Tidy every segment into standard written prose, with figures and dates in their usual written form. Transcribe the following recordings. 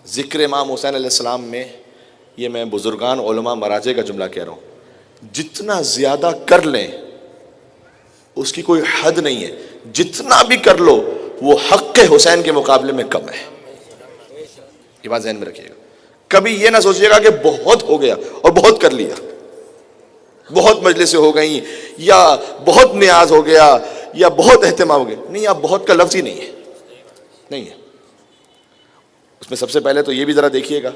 ذکر امام حسین علیہ السلام میں، یہ میں بزرگان علماء مراجع کا جملہ کہہ رہا ہوں، جتنا زیادہ کر لیں اس کی کوئی حد نہیں ہے، جتنا بھی کر لو وہ حق حسین کے مقابلے میں کم ہے. یہ بات ذہن میں رکھیے گا. کبھی یہ نہ سوچیے گا کہ بہت ہو گیا اور بہت کر لیا، بہت مجلسیں ہو گئیں، یا بہت نیاز ہو گیا، یا بہت اہتمام ہو گیا. نہیں، آپ بہت کا لفظ ہی نہیں ہے، نہیں ہے. اس میں سب سے پہلے تو یہ بھی ذرا دیکھیے گا،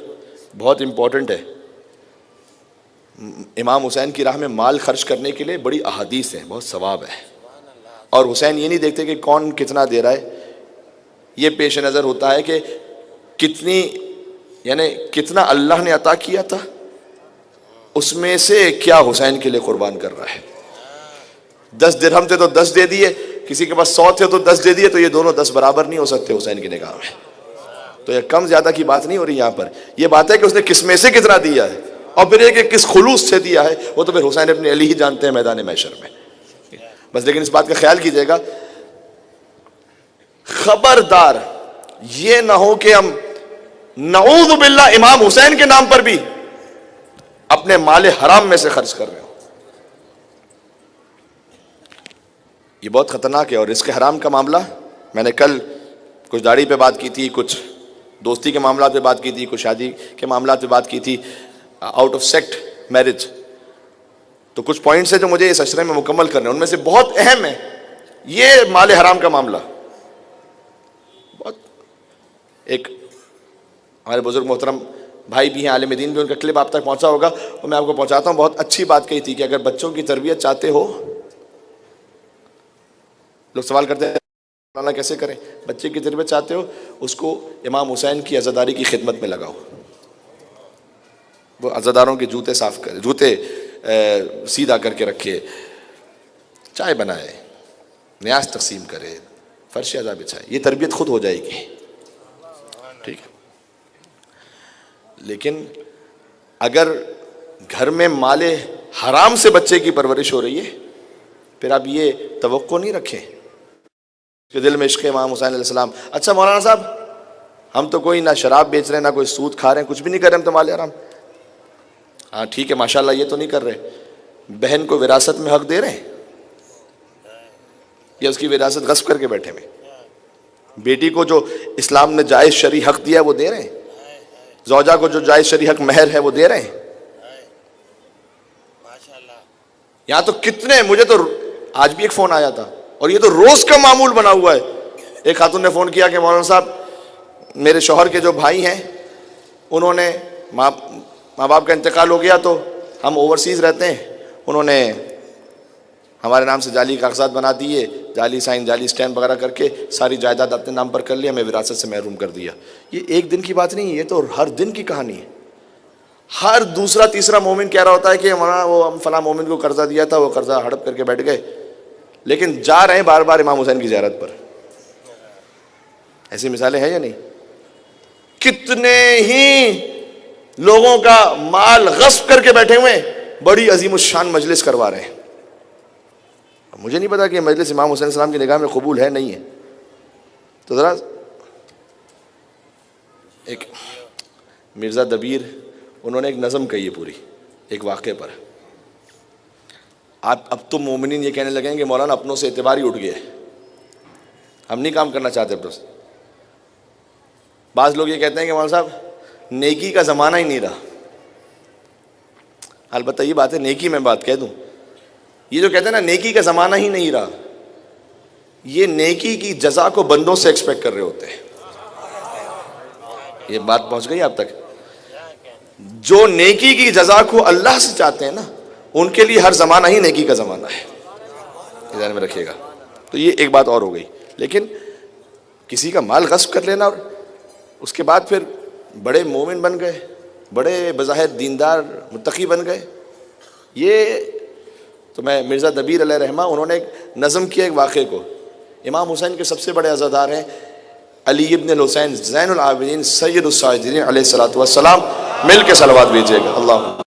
بہت امپورٹنٹ ہے، امام حسین کی راہ میں مال خرچ کرنے کے لیے بڑی احادیث ہیں، بہت ثواب ہے. اور حسین یہ نہیں دیکھتے کہ کون کتنا دے رہا ہے، یہ پیش نظر ہوتا ہے کہ کتنی، یعنی کتنا اللہ نے عطا کیا تھا، اس میں سے کیا حسین کے لیے قربان کر رہا ہے. 10 درہم تھے تو 10 دے دیے، کسی کے پاس 100 تھے تو 10 دے دیے، تو یہ دونوں 10 برابر نہیں ہو سکتے حسین کی نگاہ میں. تو یہ کم زیادہ کی بات نہیں ہو رہی یہاں پر، یہ بات ہے کہ اس نے کس میں سے کتنا دیا ہے، اور پھر یہ کہ کس خلوص سے دیا ہے، وہ تو پھر حسین ابن علی ہی جانتے ہیں میدان محشر میں. بس لیکن اس بات کا خیال کیجئے گا، خبردار یہ نہ ہو کہ ہم نعوذ باللہ امام حسین کے نام پر بھی اپنے مال حرام میں سے خرچ کر رہے ہوں. یہ بہت خطرناک ہے. اور رزق حرام کا معاملہ، میں نے کل کچھ داڑھی پہ بات کی تھی، کچھ دوستی کے معاملات پہ بات کی تھی، کچھ شادی کے معاملات پہ بات کی تھی، آؤٹ آف سیکٹ میرج. تو کچھ پوائنٹس ہیں جو مجھے اس اشرے میں مکمل کرنے ہیں، ان میں سے بہت اہم ہے یہ مال حرام کا معاملہ. بہت ایک ہمارے بزرگ محترم بھائی بھی ہیں، عالم دین بھی، ان کا کلپ آپ تک پہنچا ہوگا، اور میں آپ کو پہنچاتا ہوں. بہت اچھی بات کہی تھی کہ اگر بچوں کی تربیت چاہتے ہو، لوگ سوال کرتے ہیں مولانا کیسے کریں، بچے کی تربیت چاہتے ہو، اس کو امام حسین کی عزاداری کی خدمت میں لگاؤ. وہ عزاداروں کے جوتے صاف کرے، جوتے سیدھا کر کے رکھے، چائے بنائے، نیاز تقسیم کرے، فرش عزا بچھائے. یہ تربیت خود ہو جائے گی، ٹھیک ہے. لیکن اگر گھر میں مال حرام سے بچے کی پرورش ہو رہی ہے، پھر آپ یہ توقع نہیں رکھیں کہ دل میں عشق امام حسین علیہ السلام. اچھا مولانا صاحب، ہم تو کوئی نہ شراب بیچ رہے ہیں، نہ کوئی سود کھا رہے ہیں، کچھ بھی نہیں کر رہے، ہم تو مال حرام. ہاں ٹھیک ہے، ماشاءاللہ یہ تو نہیں کر رہے. بہن کو وراثت میں حق دے رہے ہیں یا اس کی وراثت غصب کر کے بیٹھے ہوئے؟ بیٹی کو جو اسلام نے جائز شرعی حق دیا ہے وہ دے رہے ہیں، زوجہ کو جو جائز شرعی حق مہر ہے وہ دے رہے ہیں. یہاں تو کتنے، مجھے تو آج بھی ایک فون آیا تھا، اور یہ تو روز کا معمول بنا ہوا ہے. ایک خاتون نے فون کیا کہ مولانا صاحب میرے شوہر کے جو بھائی ہیں، انہوں نے ماں باپ کا انتقال ہو گیا، تو ہم اوورسیز رہتے ہیں، انہوں نے ہمارے نام سے جعلی کاغذات بنا دیے، جعلی سائن، جعلی سٹیمپ وغیرہ کر کے ساری جائیداد اپنے نام پر کر لی، ہمیں وراثت سے محروم کر دیا. یہ ایک دن کی بات نہیں ہے، یہ تو ہر دن کی کہانی ہے. ہر دوسرا تیسرا مومن کہہ رہا ہوتا ہے کہ ہمارا وہ ہم فلاں مومن کو قرضہ دیا تھا، وہ قرضہ ہڑپ کر کے بیٹھ گئے، لیکن جا رہے ہیں بار بار امام حسین کی زیارت پر. ایسی مثالیں ہیں یا نہیں؟ کتنے ہی لوگوں کا مال غصب کر کے بیٹھے ہوئے بڑی عظیم الشان مجلس کروا رہے ہیں. مجھے نہیں پتا کہ مجلس امام حسین السلام کی نگاہ میں قبول ہے نہیں ہے. تو ذرا ایک مرزا دبیر، انہوں نے ایک نظم کہی ہے پوری ایک واقعے پر. اب تو مومنین یہ کہنے لگیں کہ مولانا اپنوں سے اعتبار ہی اٹھ گیا ہے، ہم نہیں کام کرنا چاہتے اپنوں سے. بعض لوگ یہ کہتے ہیں کہ مولانا صاحب نیکی کا زمانہ ہی نہیں رہا. البتہ یہ بات ہے، نیکی میں بات کہہ دوں، یہ جو کہتے ہیں نا نیکی کا زمانہ ہی نہیں رہا، یہ نیکی کی جزا کو بندوں سے ایکسپیکٹ کر رہے ہوتے ہیں. یہ بات پہنچ گئی آپ تک؟ جو نیکی کی جزا کو اللہ سے چاہتے ہیں نا، ان کے لیے ہر زمانہ ہی نیکی کا زمانہ ہے. ذہن میں رکھیے گا. تو یہ ایک بات اور ہو گئی. لیکن کسی کا مال غصب کر لینا اور اس کے بعد پھر بڑے مومن بن گئے، بڑے بظاہر دیندار متقی بن گئے، یہ تو میں مرزا دبیر علیہ رحمہ، انہوں نے ایک نظم کیا ایک واقعے کو. امام حسین کے سب سے بڑے عزادار ہیں علی ابن الحسین زین العابدین سید الساجدین علیہ الصلوۃ والسلام. مل کے صلوات بھیجیے گا. اللہ